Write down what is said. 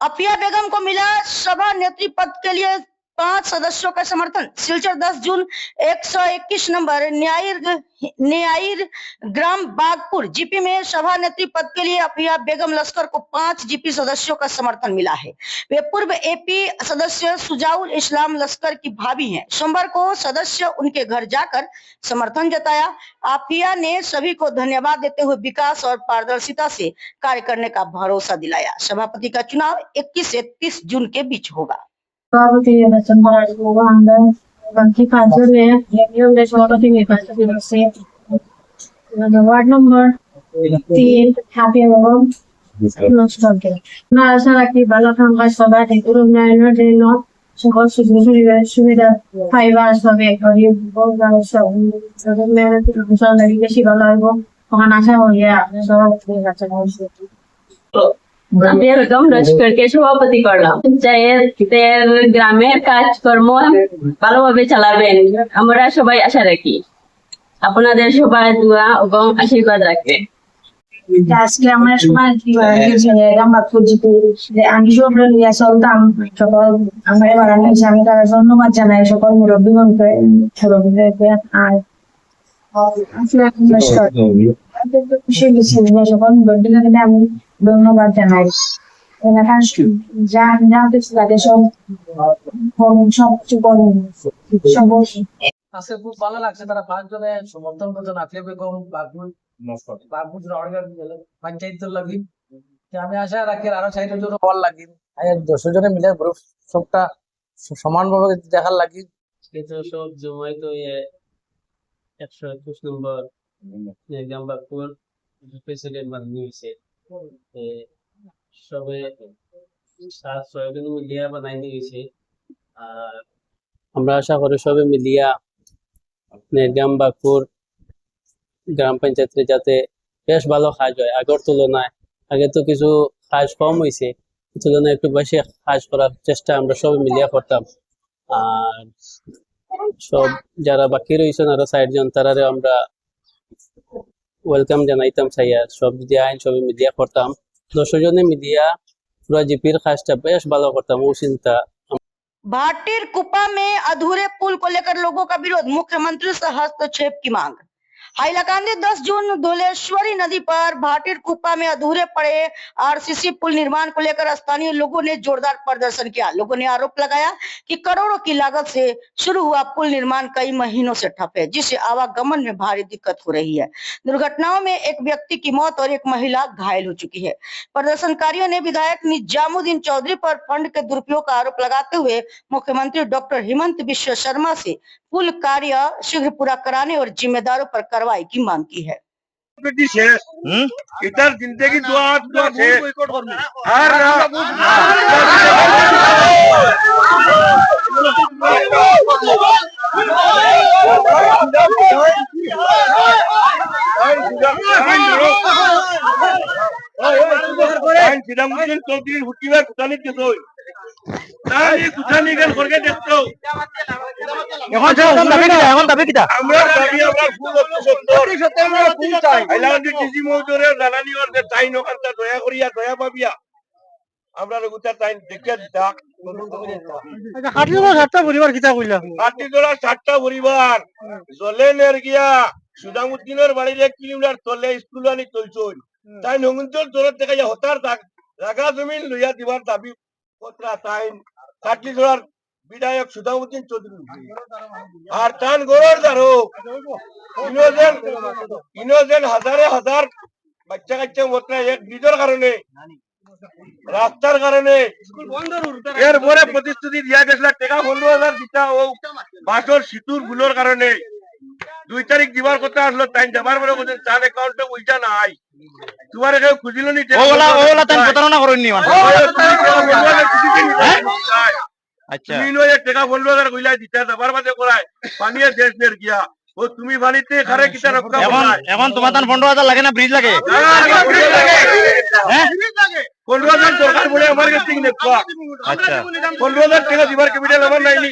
अफिया बेगम को मिला सभा नेत्री पद के लिए 5 सदस्यों का समर्थन। सिलचर 10 जून 121 नंबर न्यायिर ग्राम बागपुर जीपी में सभा नेत्री पद के लिए अफिया बेगम लश्कर को 5 जीपी सदस्यों का समर्थन मिला है। वे पूर्व एपी सदस्य सुजाउल इस्लाम लश्कर की भाभी हैं। सोमवार को सदस्य उनके घर जाकर समर्थन जताया। अफिया ने सभी को धन्यवाद देते हुए विकास और पारदर्शिता से कार्य करने का भरोसा दिलाया। सभापति का चुनाव 21 से 30 जून के बीच होगा। सभापति निर्वाचन করার পূর্বে আমরা বাকি কাজগুলো নিয়মে সভাপতি নির্বাচন করছি। ওয়ার্ড নম্বর 3 হ্যাপি এবং নষ্টকে না আশা রাখি ভালো সংখ্যা সভা থেকে উন্নয়নের জন্য সকল সুবিধা পাইবা আসবে একবারই বেশি ভালো হইব তখন আশা হইয়া আপনার সভাপতি নির্বাচন হয়েছে। আফিয়া বেগম লস্করকে সভাপতি করলাম। গ্রামের কাজকর্ম ভালোভাবে চালাবেন আমরা সবাই আশা রাখি। আপনাদের সবাই দোয়া এবং আশীর্বাদ রাখবেন। আজকে আমরা সবাই আমি সব নিয়ে চলতাম সকল আমার বাড়ানো আমি তারা ধন্যবাদ জানাই সকল মুরব্বীগণকে আর খুশি গেছি সকল মুরব্বীগণকে আমি ধন্যবাদ জানাই। এলাকার যা জানতেছি তাদের সবকিছু বলুন আজকে খুব ভালো লাগছে তারা 5 জনে সমর্থন করছেন আফিয়া বেগম বাগপুর পঞ্চায়েত লাগি। আমি আশা রাখি আরো 4 জন হওয়ার লাগি 10 জনে মিলে গ্রুপ সবটা সমানভাবে দেখার লাগি। সব জমাইত 121 নম্বর গ্রাম বাগপুর প্রেসিডেন্ট বানানো হয়েছে। সবে 7-6 জন মিলিয়া বানাইনি হয়েছে। আর আমরা আশা করি সবে মিলিয়া গ্রাম বাগপুর গ্রাম পঞ্চায়েতে যাতে বেশ ভালো কাজ হয় আগের তুলনায়। আগে তো কিছু কাজ কম হয়েছে, তুলনায় একটু বেশি কাজ করার চেষ্টা আমরা সবাই মিলিয়া করতাম। আর সব যারা বাকি রয়েছেন আরো 60 জন তারারে আমরা ওয়েলকাম জানাইতাম চাইয়া সব যদি আইন সবাই মিলিয়া করতাম। 10 জনে মিলিয়া পুরা জিপির কাজটা বেশ ভালো করতাম ও চিন্তা। भाटीर कुपा में अधूरे पुल को लेकर लोगों का विरोध, मुख्यमंत्री से हस्तक्षेप की मांग। हाइलाकांदी 10 जून धौलेश्वरी नदी पर भाटीर कुपा में अधूरे पड़े आरसीसी पुल निर्माण को लेकर स्थानीय लोगों ने जोरदार प्रदर्शन किया। लोगों ने आरोप लगाया कि करोड़ों की लागत से शुरू हुआ पुल निर्माण कई महीनों से ठप है, जिससे आवागमन में भारी दिक्कत हो रही है। दुर्घटनाओं में एक व्यक्ति की मौत और एक महिला घायल हो चुकी है। प्रदर्शनकारियों ने विधायक निजामुद्दीन चौधरी पर फंड के दुरुपयोग का आरोप लगाते हुए मुख्यमंत्री डॉक्टर हेमंत बिश्व शर्मा से पुल कार्य शीघ्र पूरा कराने और जिम्मेदारों पर कार्रवाई की मांग की है। इधर जिंदगी दुआ से हर চৌধুরীর হুটিবার কুটানি দিত কুটানি গান করকে দেখতো। এখন দাবি কিটা আমরা দাবি আমরা ফুল হাইলাকান্দি ডিজি মহোদয়ের জ্বালানি ওর যে টাইন ওখানটা দয়া করিয়া দয়া পাবিয়া আমরা রঘুতার টাইন দেখে ডাক হাটিজোড়া 7টা পরিবার কিতা কইলা হাটিজোড়া 7টা পরিবার জলেনের গিয়া সুদামুদ্দিনের বাড়ির 1 কিলোমিটার তলে স্কুল আনি চলছই তাই নঙ্গঞ্চল জোরের থেকে হতার জায়গা জমিন লইয়া দিবার দাবি পত্রা টাইন হাটিজোড়ার বিধায়ক সুদামুদ্দিন চৌধুরী আর টান গড়র দারো ইনোজেন হাজারে হাজার বাচ্চা কাচ্চা মতরা এক ব্রিজের কারণে রাস্তার কারণে এরপরে প্রতিশ্রুতি দিয়া গেছিল টাকা 15,000 দিতা ও বাসর সিতুর ভুলের কারণে 2 তারিখ দিবার কথা আসলো টাইম যাবার পরে বলেন চার অ্যাকাউন্টে ওইটা নাই তোমার কেউ খুঁজিল নি ওলা টাইম প্রতারণা করেননি আচ্ছা তুমি নয় টাকা 15,000 কইলা দিতা যাবার বাদে করায় পানিয়ে দেশ দের গিয়া ও তুমি বানিতে খারে কিটা রক্ষা এখন তোমার তান 15,000 লাগে না ব্রিজ লাগে হ্যাঁ 15,000 দরকার বলে আমার কাছে নেবা আচ্ছা 15,000 টাকা দিবার ক্যাপিটাল আমার নাইনি